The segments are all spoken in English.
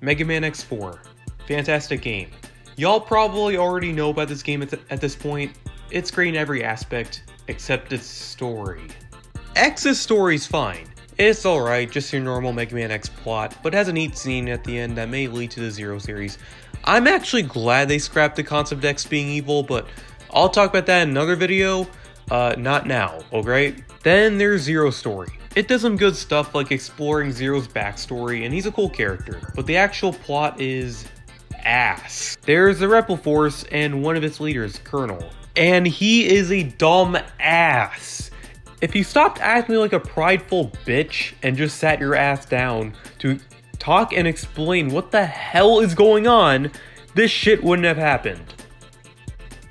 Mega Man X4. Fantastic game. Y'all probably already know about this game at this point. It's great in every aspect, except its story. X's story's fine. It's alright, just your normal Mega Man X plot, but has a neat scene at the end that may lead to the Zero series. I'm actually glad they scrapped the concept of X being evil, but I'll talk about that in another video, not now, alright? Then there's Zero's story. It does some good stuff like exploring Zero's backstory, and he's a cool character, but the actual plot is ass. There's the Rebel Force and one of its leaders, Colonel, and he is a dumb ass. If you stopped acting like a prideful bitch and just sat your ass down to talk and explain what the hell is going on, this shit wouldn't have happened.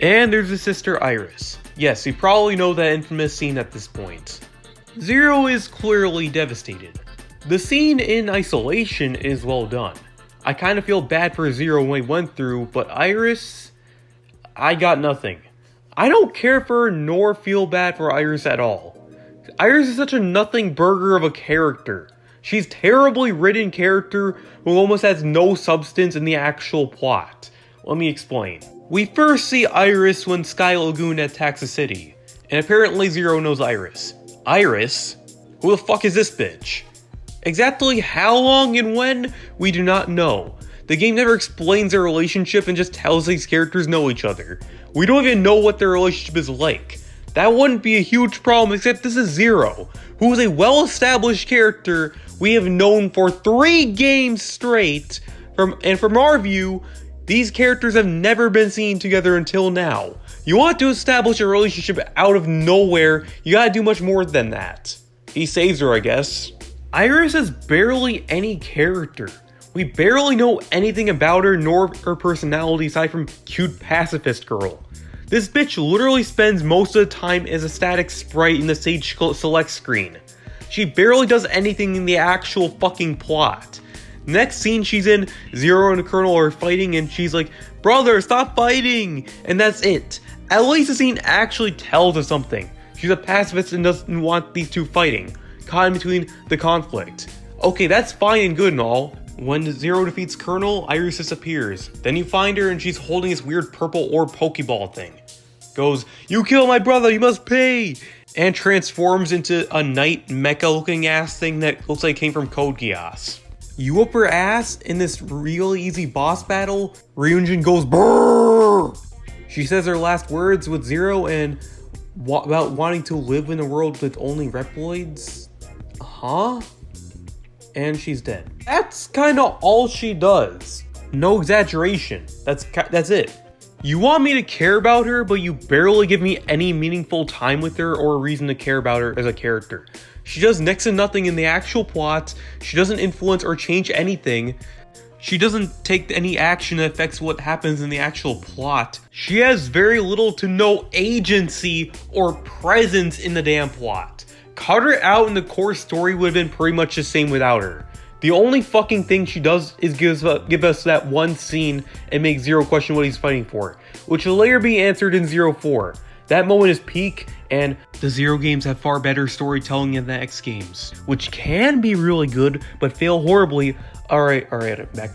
And there's his sister Iris. Yes, you probably know that infamous scene at this point. Zero is clearly devastated. The scene in isolation is well done. I kind of feel bad for Zero when he went through, but Iris, I got nothing. I don't care for her nor feel bad for Iris at all. Iris is such a nothing burger of a character. She's terribly written character who almost has no substance in the actual plot. Let me explain. We first see Iris when Sky Lagoon attacks the city, and apparently Zero knows Iris. Iris? Who the fuck is this bitch? Exactly how long and when, we do not know. The game never explains their relationship and just tells these characters know each other. We don't even know what their relationship is like. That wouldn't be a huge problem, except this is Zero, who is a well-established character we have known for 3 games straight, and from our view, these characters have never been seen together until now. You want to establish a relationship out of nowhere, you gotta do much more than that. He saves her, I guess. Iris is barely any character. We barely know anything about her nor her personality aside from cute pacifist girl. This bitch literally spends most of the time as a static sprite in the Sage Select screen. She barely does anything in the actual fucking plot. Next scene she's in, Zero and the Colonel are fighting and she's like, "Brother, stop fighting!" And that's it. At least the scene actually tells us something. She's a pacifist and doesn't want these two fighting, caught in between the conflict. Okay, that's fine and good and all. When Zero defeats Colonel, Iris disappears. Then you find her and she's holding this weird purple orb Pokeball thing. Goes, "You killed my brother, you must pay!" And transforms into a knight mecha looking ass thing that looks like it came from Code Geass. You whoop her ass in this real easy boss battle, Ryujin goes brrrr! She says her last words with Zero and about wanting to live in a world with only Reploids? Huh? And she's dead. That's kinda all she does. No exaggeration. That's it. You want me to care about her, but you barely give me any meaningful time with her or a reason to care about her as a character. She does next to nothing in the actual plot, she doesn't influence or change anything, she doesn't take any action that affects what happens in the actual plot. She has very little to no agency or presence in the damn plot. Cut her out and the core story would have been pretty much the same without her. The only fucking thing she does is give us that one scene and make Zero question what he's fighting for, which will later be answered in Zero 4. That moment is peak, and the Zero games have far better storytelling than the X games, which can be really good, but fail horribly. Alright, back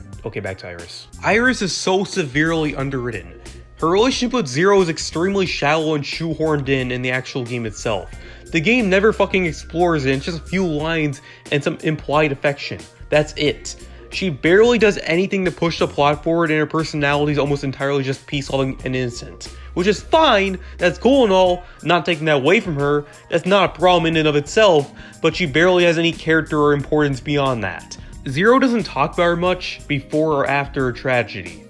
to Iris. Iris is so severely underwritten. Her relationship with Zero is extremely shallow and shoehorned in the actual game itself. The game never fucking explores it, it's just a few lines and some implied affection. That's it. She barely does anything to push the plot forward and her personality is almost entirely just peace-loving and innocent. Which is fine, that's cool and all, not taking that away from her, that's not a problem in and of itself, but she barely has any character or importance beyond that. Zero doesn't talk about her much before or after her tragedy.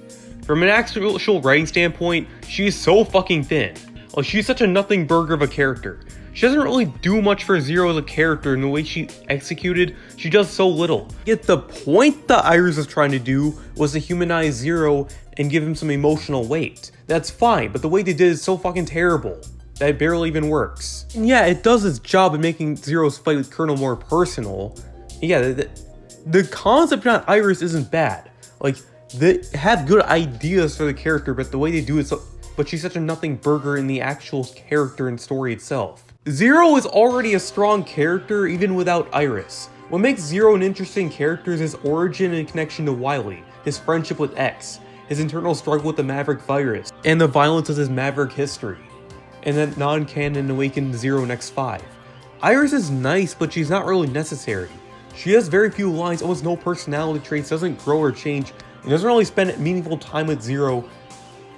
From an actual writing standpoint, she's so fucking thin. Like, she's such a nothing burger of a character. She doesn't really do much for Zero as a character, and the way she executed, she does so little. Yet the point that Iris was trying to do was to humanize Zero and give him some emotional weight. That's fine, but the way they did is so fucking terrible that it barely even works. And yeah, it does its job in making Zero's fight with Colonel more personal. Yeah, the concept behind Iris isn't bad. Like, they have good ideas for the character, but the way they do it but she's such a nothing burger in the actual character and story itself. Zero is already a strong character even without Iris. What makes Zero an interesting character is his origin and connection to Wily, his friendship with X, his internal struggle with the Maverick virus, and the violence of his Maverick history, and that non-canon awakened Zero in X5. Iris is nice, but she's not really necessary. She has very few lines, almost no personality traits, doesn't grow or change, and doesn't really spend meaningful time with Zero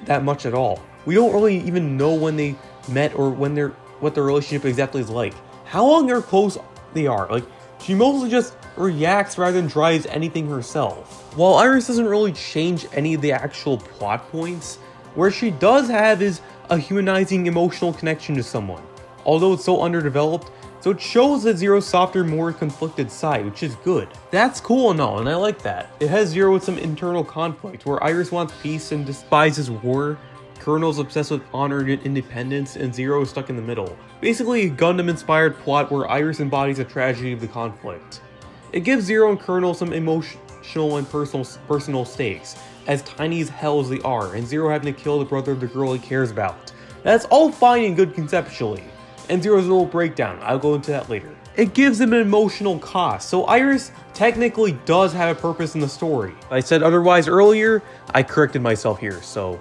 that much at all. We don't really even know when they met or what their relationship exactly is like. How long or close they are. Like, she mostly just reacts rather than drives anything herself. While Iris doesn't really change any of the actual plot points, where she does have is a humanizing emotional connection to someone. Although it's so underdeveloped, so it shows that Zero's softer, more conflicted side, which is good. That's cool and all, and I like that. It has Zero with some internal conflict, where Iris wants peace and despises war, Colonel's obsessed with honor and independence, and Zero is stuck in the middle. Basically a Gundam-inspired plot where Iris embodies the tragedy of the conflict. It gives Zero and Colonel some emotional and personal stakes, as tiny as hell as they are, and Zero having to kill the brother of the girl he cares about. That's all fine and good conceptually, and Zero's little breakdown, I'll go into that later. It gives him an emotional cost, so Iris technically does have a purpose in the story. If I said otherwise earlier, I corrected myself here, so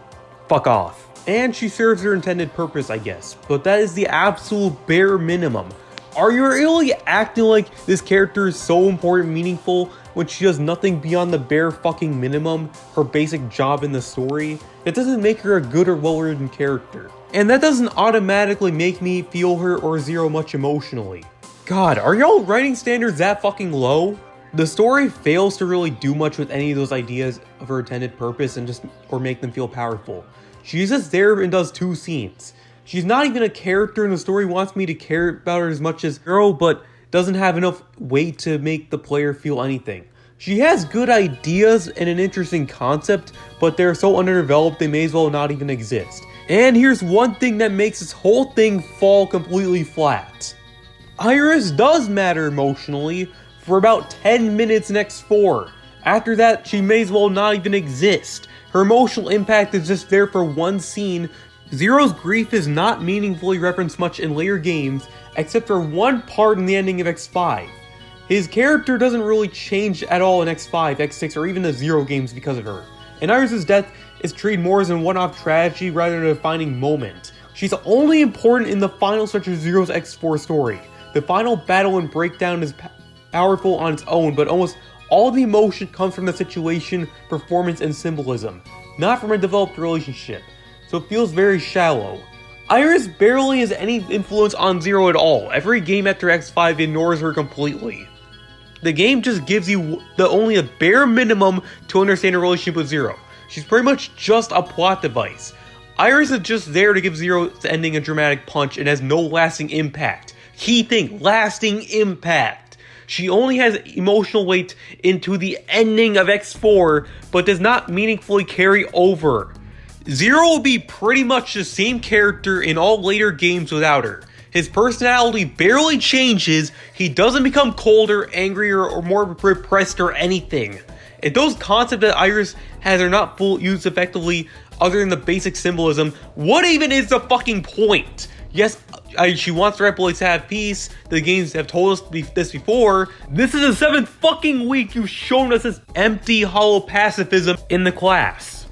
fuck off. And she serves her intended purpose, I guess, but that is the absolute bare minimum. Are you really acting like this character is so important and meaningful when she does nothing beyond the bare fucking minimum, her basic job in the story? It doesn't make her a good or well-written character. And that doesn't automatically make me feel her or Zero much emotionally. God, are y'all writing standards that fucking low? The story fails to really do much with any of those ideas of her intended purpose or make them feel powerful. She's just there and does 2 scenes. She's not even a character, and the story wants me to care about her as much as Zero, but doesn't have enough weight to make the player feel anything. She has good ideas and an interesting concept, but they're so underdeveloped they may as well not even exist. And here's one thing that makes this whole thing fall completely flat. Iris does matter emotionally for about 10 minutes in X4. After that, she may as well not even exist. Her emotional impact is just there for one scene. Zero's grief is not meaningfully referenced much in later games, except for one part in the ending of X5. His character doesn't really change at all in X5, X6, or even the Zero games because of her. And Iris' death is treated more as a one-off tragedy rather than a defining moment. She's only important in the final stretch of Zero's X4 story. The final battle and breakdown is powerful on its own, but almost all the emotion comes from the situation, performance, and symbolism, not from a developed relationship, so it feels very shallow. Iris barely has any influence on Zero at all. Every game after X5 ignores her completely. The game just gives you only a bare minimum to understand her relationship with Zero. She's pretty much just a plot device. Iris is just there to give Zero's ending a dramatic punch and has no lasting impact. Key thing, lasting impact. She only has emotional weight into the ending of X4, but does not meaningfully carry over. Zero will be pretty much the same character in all later games without her. His personality barely changes, he doesn't become colder, angrier, or more repressed or anything. If those concepts that Iris has are not used effectively other than the basic symbolism, what even is the fucking point? Yes, she wants the Red Bullets to have peace. The games have told us this before. This is the 7th fucking week you've shown us this empty, hollow pacifism in the class.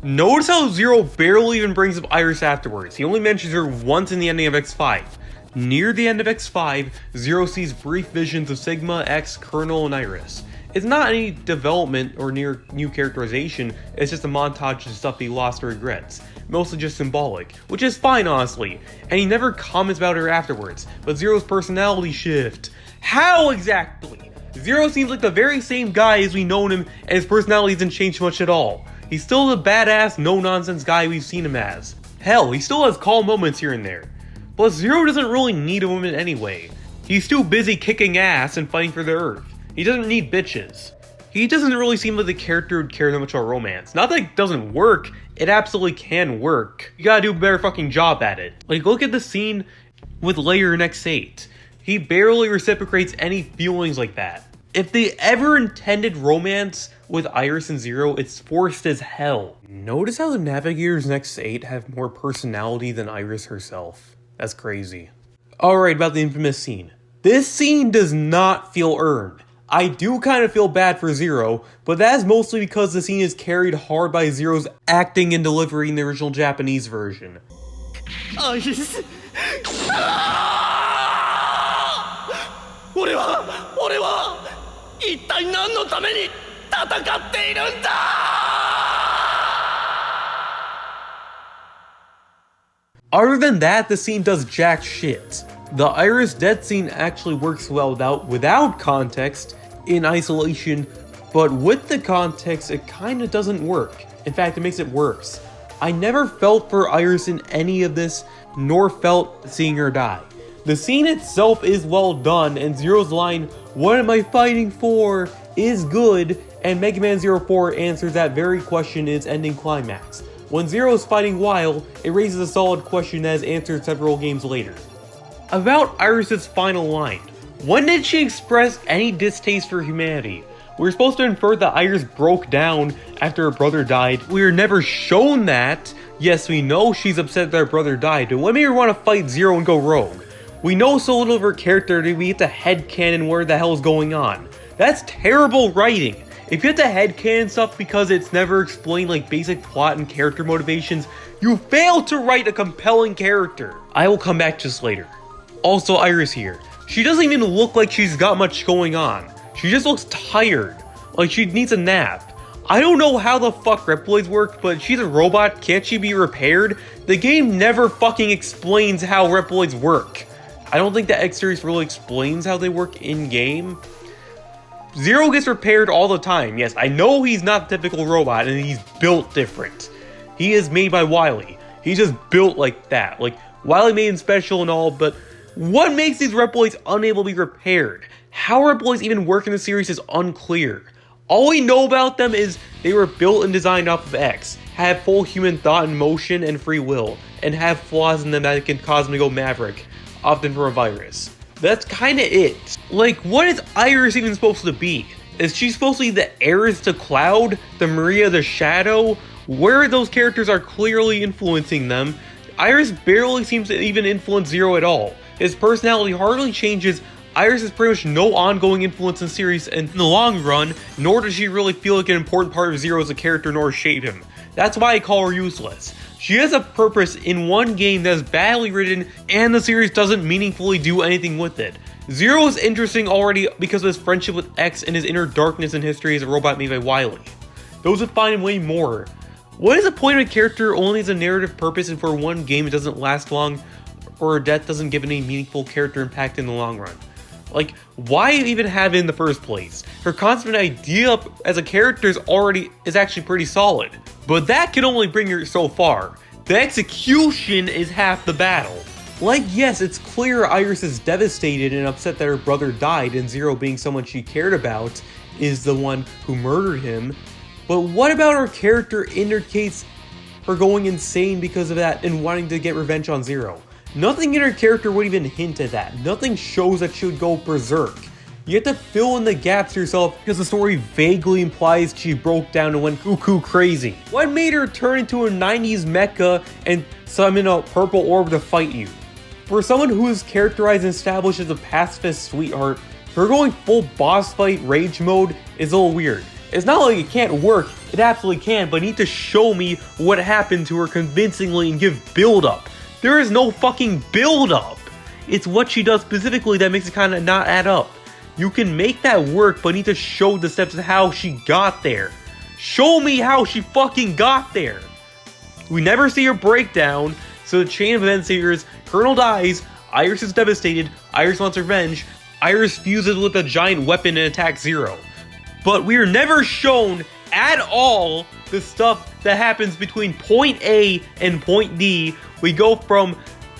Notice how Zero barely even brings up Iris afterwards. He only mentions her once in the ending of X5. Near the end of X5, Zero sees brief visions of Sigma, X, Colonel, and Iris. It's not any development or new characterization, it's just a montage of stuff he lost or regrets. Mostly just symbolic, which is fine honestly, and he never comments about her afterwards. But Zero's personality shift. How exactly? Zero seems like the very same guy as we've known him, and his personality hasn't changed much at all. He's still the badass, no-nonsense guy we've seen him as. Hell, he still has calm moments here and there. Plus, Zero doesn't really need a woman anyway. He's too busy kicking ass and fighting for the Earth. He doesn't need bitches. He doesn't really seem like the character who'd care that much about romance. Not that it doesn't work, it absolutely can work. You gotta do a better fucking job at it. Like, look at the scene with Layer in X8. He barely reciprocates any feelings like that. If they ever intended romance with Iris and Zero, it's forced as hell. Notice how the Navigators in X8 have more personality than Iris herself. That's crazy. Alright, about the infamous scene. This scene does not feel earned. I do kind of feel bad for Zero, but that is mostly because the scene is carried hard by Zero's acting and delivery in the original Japanese version. Other than that, the scene does jack shit. The Iris death scene actually works well without context, in isolation, but with the context, it kinda doesn't work. In fact, it makes it worse. I never felt for Iris in any of this, nor felt seeing her die. The scene itself is well done, and Zero's line, "What am I fighting for?" is good, and Mega Man 04 answers that very question in its ending climax. When Zero is fighting Wild, it raises a solid question that is answered several games later. About Iris' final line, when did she express any distaste for humanity? We were supposed to infer that Iris broke down after her brother died. We were never shown that. Yes, we know she's upset that her brother died, but what made her want to fight Zero and go rogue? We know so little of her character that we get to headcanon where the hell is going on. That's terrible writing. If you have to headcanon stuff because it's never explained like basic plot and character motivations, you fail to write a compelling character. I will come back to this later. Also, Iris here. She doesn't even look like she's got much going on. She just looks tired, like she needs a nap. I don't know how the fuck Reploids work, but she's a robot, can't she be repaired? The game never fucking explains how Reploids work. I don't think the X-Series really explains how they work in-game. Zero gets repaired all the time. Yes, I know he's not the typical robot and he's built different. He is made by Wily. He's just built like that. Like, Wily made him special and all, but what makes these Reploids unable to be repaired? How Reploids even work in the series is unclear. All we know about them is they were built and designed off of X, have full human thought and motion and free will, and have flaws in them that can cause them to go maverick, often from a virus. That's kinda it. Like, what is Iris even supposed to be? Is she supposed to be the heiress to Cloud? The Maria the Shadow? Where those characters are clearly influencing them, Iris barely seems to even influence Zero at all. His personality hardly changes. Iris has pretty much no ongoing influence in the series, and in the long run, nor does she really feel like an important part of Zero as a character nor shape him. That's why I call her useless. She has a purpose in one game that is badly written, and the series doesn't meaningfully do anything with it. Zero is interesting already because of his friendship with X and his inner darkness in history as a robot made by Wily. Those would find him way more. What is the point of a character only has a narrative purpose and for one game it doesn't last long, or her death doesn't give any meaningful character impact in the long run? Like, why even have it in the first place? Her concept idea as a character is actually pretty solid, but that can only bring her so far. The execution is half the battle. Like, yes, it's clear Iris is devastated and upset that her brother died, and Zero, being someone she cared about, is the one who murdered him. But what about her character indicates her going insane because of that and wanting to get revenge on Zero? Nothing in her character would even hint at that. Nothing shows that she would go berserk. You have to fill in the gaps yourself because the story vaguely implies she broke down and went cuckoo crazy. What made her turn into a 90s mecha and summon a purple orb to fight you? For someone who is characterized and established as a pacifist sweetheart, her going full boss fight rage mode is a little weird. It's not like it can't work, it absolutely can, but you need to show me what happened to her convincingly and give build up. There is no fucking build up. It's what she does specifically that makes it kind of not add up. You can make that work, but need to show the steps of how she got there. Show me how she fucking got there. We never see her breakdown, so the chain of events here is Colonel dies, Iris is devastated, Iris wants revenge, Iris fuses with a giant weapon and attacks Zero. But we are never shown at all the stuff that happens between point A and point D. We go from,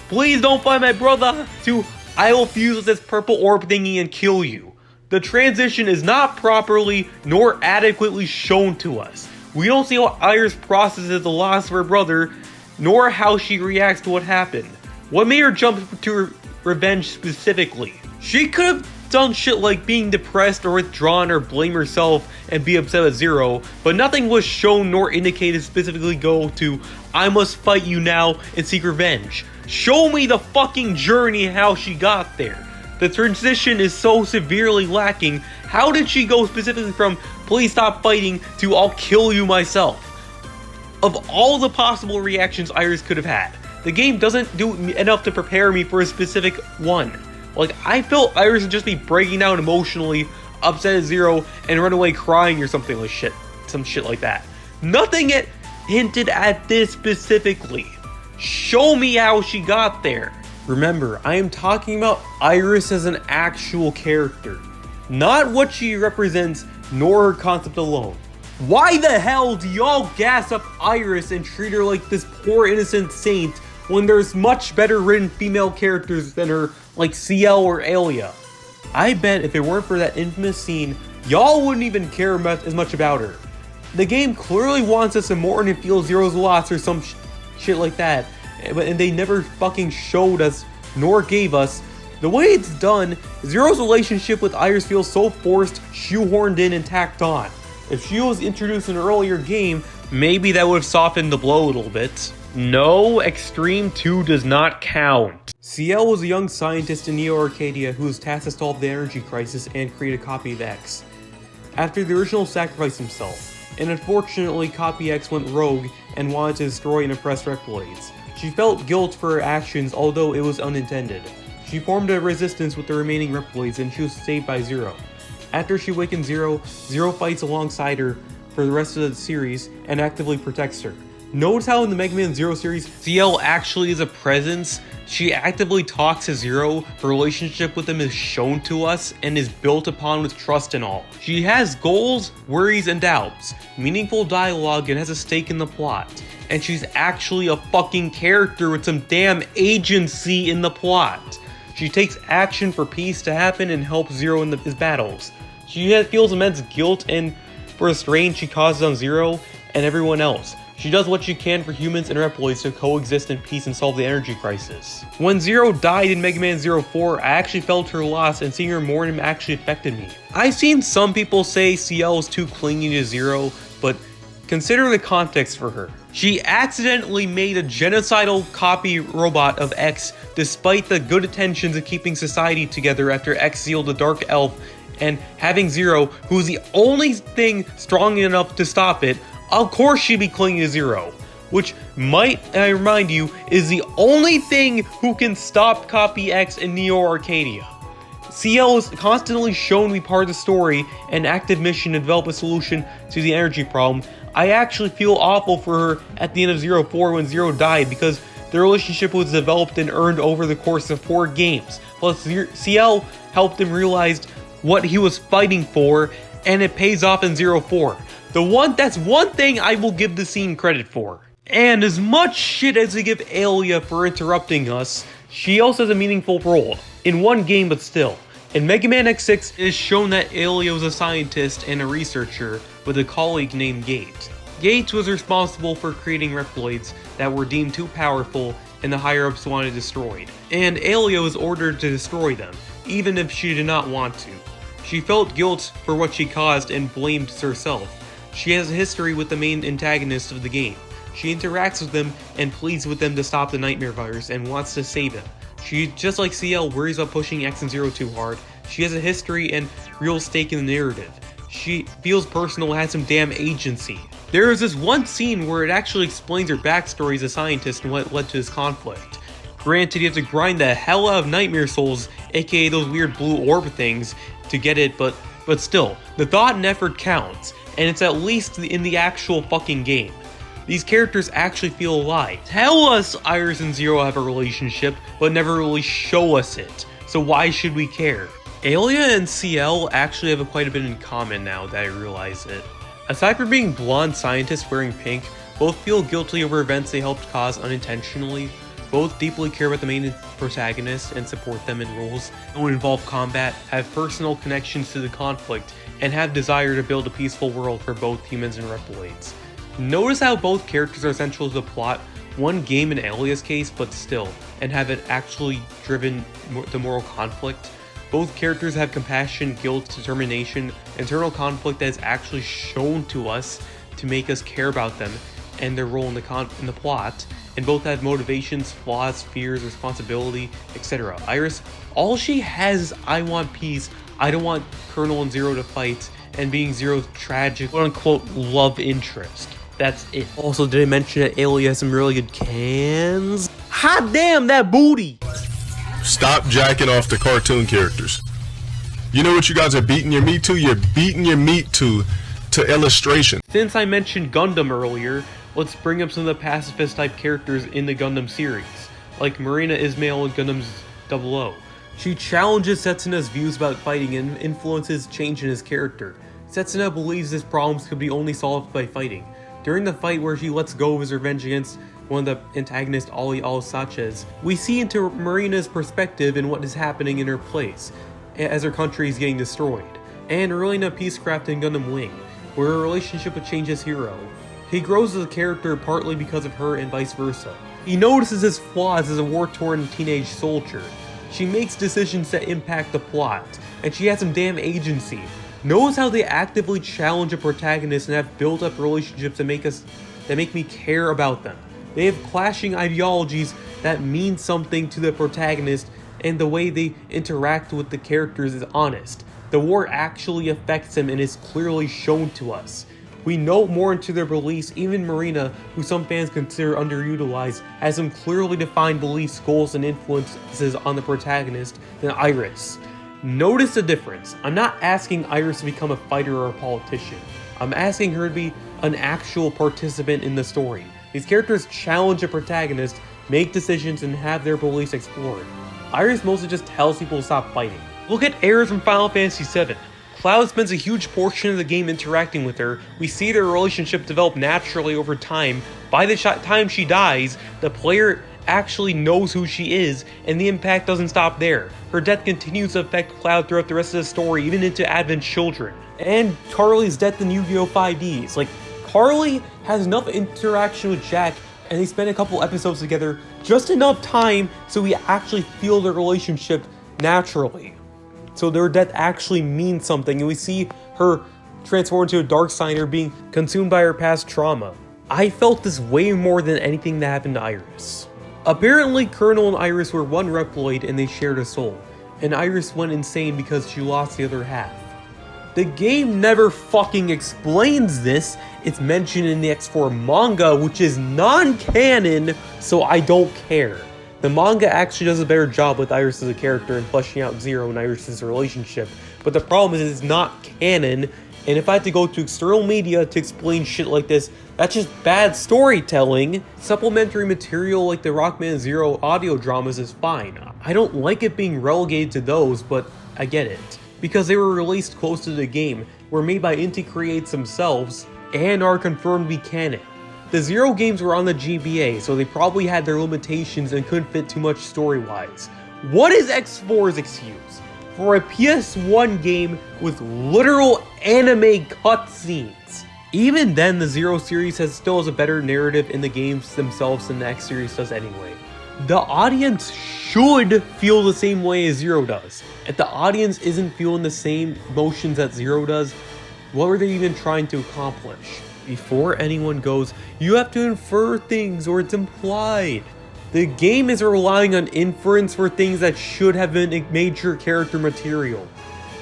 please don't find my brother, to I will fuse with this purple orb thingy and kill you. The transition is not properly nor adequately shown to us. We don't see how Iris processes the loss of her brother, nor how she reacts to what happened. What made her jump to revenge specifically? She could have done shit like being depressed or withdrawn or blame herself and be upset at Zero, but nothing was shown nor indicated specifically go to, I must fight you now and seek revenge. Show me the fucking journey how she got there. The transition is so severely lacking. How did she go specifically from please stop fighting to I'll kill you myself? Of all the possible reactions Iris could have had, the game doesn't do enough to prepare me for a specific one. Like, I felt Iris would just be breaking down emotionally, upset at Zero, and run away crying or something like shit. Some shit like that. Nothing hinted at this specifically. Show me how she got there. Remember, I am talking about Iris as an actual character, not what she represents, nor her concept alone. Why the hell do y'all gas up Iris and treat her like this poor innocent saint when there's much better written female characters than her, like CL or Aelia? I bet if it weren't for that infamous scene, y'all wouldn't even care as much about her. The game clearly wants us to mourn and feel Zero's loss or some shit like that, and they never fucking showed us, nor gave us. The way it's done, Zero's relationship with Iris feels so forced, shoehorned in, and tacked on. If she was introduced in an earlier game, maybe that would have softened the blow a little bit. No, Extreme 2 does not count. CL was a young scientist in Neo Arcadia who was tasked to solve the energy crisis and create a copy of X. After the original sacrificed himself, and unfortunately Copy X went rogue and wanted to destroy and oppress Reploids. She felt guilt for her actions, although it was unintended. She formed a resistance with the remaining Reploids and she was saved by Zero. After she awakens Zero, Zero fights alongside her for the rest of the series and actively protects her. Notice how in the Mega Man Zero series, CL actually is a presence. She actively talks to Zero, her relationship with him is shown to us and is built upon with trust and all. She has goals, worries, and doubts, meaningful dialogue, and has a stake in the plot. And she's actually a fucking character with some damn agency in the plot. She takes action for peace to happen and helps Zero in his battles. She feels immense guilt and for the strain she causes on Zero and everyone else. She does what she can for humans and Reploids to coexist in peace and solve the energy crisis. When Zero died in Mega Man 04, I actually felt her loss, and seeing her mourn him actually affected me. I've seen some people say CL is too clingy to Zero, but consider the context for her. She accidentally made a genocidal copy robot of X despite the good intentions of keeping society together after X sealed the Dark Elf, and having Zero, who's the only thing strong enough to stop it. Of course she'd be clinging to Zero, which might, I remind you, is the only thing who can stop Copy X in Neo Arcadia. CL is constantly shown to be part of the story and active mission to develop a solution to the energy problem. I actually feel awful for her at the end of 04 when Zero died because their relationship was developed and earned over the course of 4 games. Plus, CL helped him realize what he was fighting for, and it pays off in 04. That's one thing I will give the scene credit for. And as much shit as we give Aelia for interrupting us, she also has a meaningful role. In one game, but still. In Mega Man X6, it is shown that Aelia was a scientist and a researcher with a colleague named Gates. Gates was responsible for creating Reploids that were deemed too powerful and the higher-ups wanted destroyed. And Aelia was ordered to destroy them, even if she did not want to. She felt guilt for what she caused and blamed herself. She has a history with the main antagonist of the game. She interacts with them and pleads with them to stop the Nightmare virus and wants to save him. She, just like CL, worries about pushing X and Zero too hard. She has a history and real stake in the narrative. She feels personal and has some damn agency. There is this one scene where it actually explains her backstory as a scientist and what led to this conflict. Granted, you have to grind the hell out of Nightmare Souls, aka those weird blue orb things, to get it, but still, the thought and effort counts, and it's at least in the actual fucking game. These characters actually feel alive. Tell us Iris and Zero have a relationship, but never really show us it, so why should we care? Aelia and CL actually have quite a bit in common now that I realize it. Aside from being blonde scientists wearing pink, both feel guilty over events they helped cause unintentionally. Both deeply care about the main protagonist and support them in roles that would involve combat, have personal connections to the conflict, and have desire to build a peaceful world for both humans and Reploids. Notice how both characters are central to the plot, one game in Aelia's case, but still, and have it actually driven the moral conflict. Both characters have compassion, guilt, determination, internal conflict that is actually shown to us to make us care about them and their role in the plot, and both have motivations, flaws, fears, responsibility, etc. Iris, all she has is I want peace, I don't want Colonel and Zero to fight, and being Zero's tragic quote-unquote love interest. That's it. Also, did I mention that Aelia has some really good cans? Hot damn, that booty! Stop jacking off the cartoon characters. You know what you guys are beating your meat to? You're beating your meat to illustration. Since I mentioned Gundam earlier, let's bring up some of the pacifist type characters in the Gundam series, like Marina Ismail in Gundam's 00. She challenges Setsuna's views about fighting and influences change in his character. Setsuna believes his problems could be only solved by fighting. During the fight where she lets go of his revenge against one of the antagonists, Ali Al-Saches, we see into Marina's perspective and what is happening in her place, as her country is getting destroyed. And Relena Peacecraft in Gundam Wing, where her relationship with Change's hero. He grows as a character partly because of her and vice versa. He notices his flaws as a war-torn teenage soldier. She makes decisions that impact the plot, and she has some damn agency. Knows how they actively challenge a protagonist and have built up relationships that make me care about them. They have clashing ideologies that mean something to the protagonist, and the way they interact with the characters is honest. The war actually affects them and is clearly shown to us. We know more into their beliefs. Even Marina, who some fans consider underutilized, has some clearly defined beliefs, goals, and influences on the protagonist than Iris. Notice the difference. I'm not asking Iris to become a fighter or a politician. I'm asking her to be an actual participant in the story. These characters challenge a protagonist, make decisions, and have their beliefs explored. Iris mostly just tells people to stop fighting. Look at Aerith from Final Fantasy VII. Cloud spends a huge portion of the game interacting with her. We see their relationship develop naturally over time. By the time she dies, the player actually knows who she is, and the impact doesn't stop there. Her death continues to affect Cloud throughout the rest of the story, even into Advent Children. And Carly's death in Yu-Gi-Oh! 5Ds. Like, Carly has enough interaction with Jack, and they spend a couple episodes together, just enough time so we actually feel their relationship naturally. So their death actually means something, and we see her transform into a dark signer being consumed by her past trauma. I felt this way more than anything that happened to Iris. Apparently, Colonel and Iris were one Reploid and they shared a soul, and Iris went insane because she lost the other half. The game never fucking explains this. It's mentioned in the X4 manga, which is non-canon, so I don't care. The manga actually does a better job with Iris as a character and fleshing out Zero and Iris' relationship, but the problem is it's not canon, and if I had to go to external media to explain shit like this, that's just bad storytelling. Supplementary material like the Rockman Zero audio dramas is fine. I don't like it being relegated to those, but I get it. Because they were released close to the game, were made by Inti Creates themselves, and are confirmed to be canon. The Zero games were on the GBA, so they probably had their limitations and couldn't fit too much story-wise. What is X4's excuse? For a PS1 game with literal anime cutscenes. Even then, the Zero series still has a better narrative in the games themselves than the X series does anyway. The audience should feel the same way as Zero does. If the audience isn't feeling the same emotions that Zero does, what were they even trying to accomplish? Before anyone goes, you have to infer things or it's implied. The game is relying on inference for things that should have been major character material.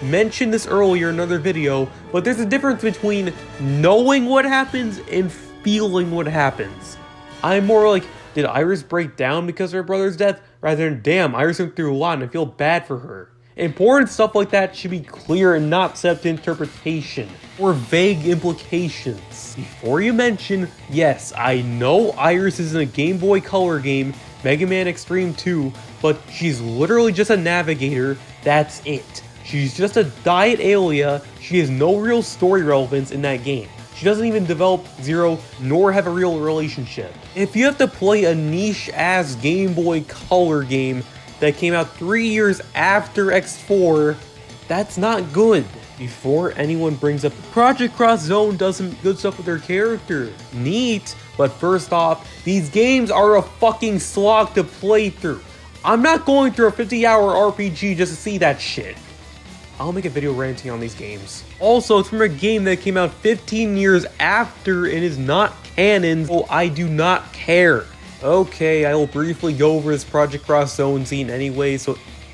Mentioned this earlier in another video, but there's a difference between knowing what happens and feeling what happens. I'm more like, did Iris break down because of her brother's death? Rather than, damn, Iris went through a lot and I feel bad for her. Important stuff like that should be clear and not set to interpretation or vague implications. Before you mention, yes, I know Iris is in a Game Boy Color game, Mega Man Extreme 2, but she's literally just a navigator, that's it. She's just a diet Aelia, she has no real story relevance in that game. She doesn't even develop Zero, nor have a real relationship. If you have to play a niche-ass Game Boy Color game that came out 3 years after X4, that's not good. Before anyone brings up Project Cross Zone does some good stuff with their character. Neat, but first off, these games are a fucking slog to play through. I'm not going through a 50-hour RPG just to see that shit. I'll make a video ranting on these games. Also, it's from a game that came out 15 years after and is not canon, so I do not care. Okay, I will briefly go over this Project Cross Zone scene anyway,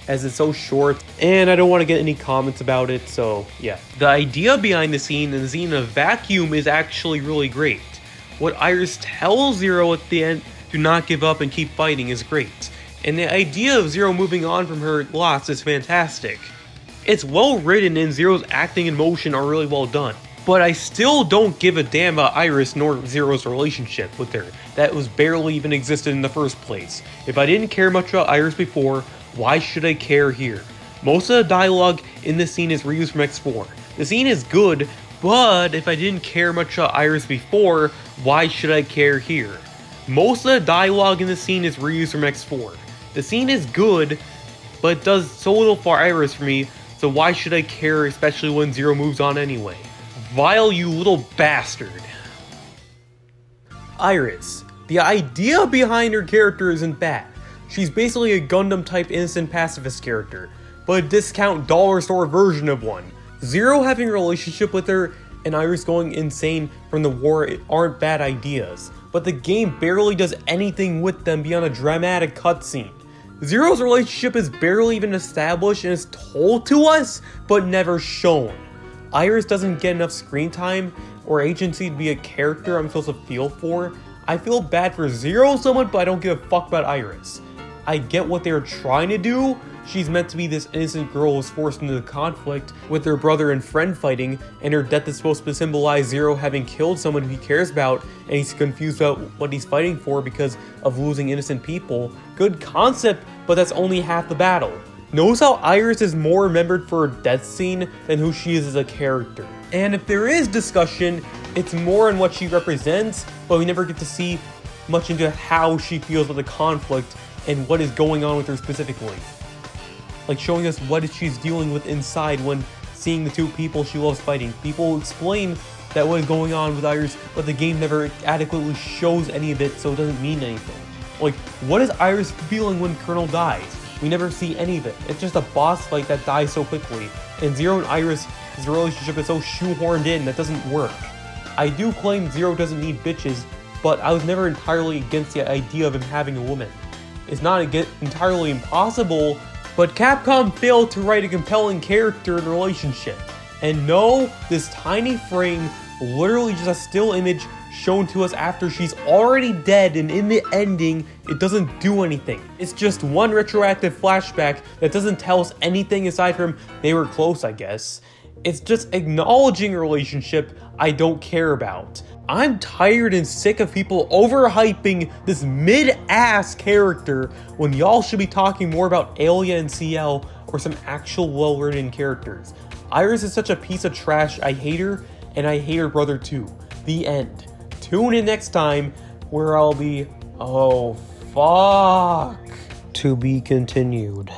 as it's so short, and I don't want to get any comments about it, so yeah. The idea behind the scene and the scene of Vacuum is actually really great. What Iris tells Zero at the end, do not give up and keep fighting, is great. And the idea of Zero moving on from her loss is fantastic. It's well written and Zero's acting and motion are really well done. But I still don't give a damn about Iris nor Zero's relationship with her. That was barely even existed in the first place. If I didn't care much about Iris before, why should I care here? Most of the dialogue in this scene is reused from X4. The scene is good, but if I didn't care much about Iris before, why should I care here? Most of the dialogue in this scene is reused from X4. The scene is good, but it does so little for Iris for me, so why should I care, especially when Zero moves on anyway? Vile, you little bastard. Iris. The idea behind her character isn't bad. She's basically a Gundam-type innocent pacifist character, but a discount dollar store version of one. Zero having a relationship with her and Iris going insane from the war aren't bad ideas, but the game barely does anything with them beyond a dramatic cutscene. Zero's relationship is barely even established and is told to us, but never shown. Iris doesn't get enough screen time or agency to be a character I'm supposed to feel for. I feel bad for Zero somewhat, but I don't give a fuck about Iris. I get what they're trying to do. She's meant to be this innocent girl who's forced into the conflict with her brother and friend fighting, and her death is supposed to symbolize Zero having killed someone he cares about, and he's confused about what he's fighting for because of losing innocent people. Good concept, but that's only half the battle. Notice how Iris is more remembered for her death scene than who she is as a character. And if there is discussion, it's more on what she represents, but we never get to see much into how she feels with the conflict and what is going on with her specifically. Like showing us what she's dealing with inside when seeing the two people she loves fighting. People explain that what is going on with Iris, but the game never adequately shows any of it, so it doesn't mean anything. Like, what is Iris feeling when Colonel dies? We never see any of it. It's just a boss fight that dies so quickly. And Zero and Iris' relationship is so shoehorned in that doesn't work. I do claim Zero doesn't need bitches, but I was never entirely against the idea of him having a woman. It's not entirely impossible, but Capcom failed to write a compelling character and relationship. And no, this tiny frame, literally just a still image shown to us after she's already dead, and in the ending, it doesn't do anything. It's just one retroactive flashback that doesn't tell us anything aside from they were close, I guess. It's just acknowledging a relationship I don't care about. I'm tired and sick of people overhyping this mid-ass character when y'all should be talking more about Alia and CL or some actual well-written characters. Iris is such a piece of trash, I hate her, and I hate her brother too. The end. Tune in next time where I'll be, oh fuck, to be continued.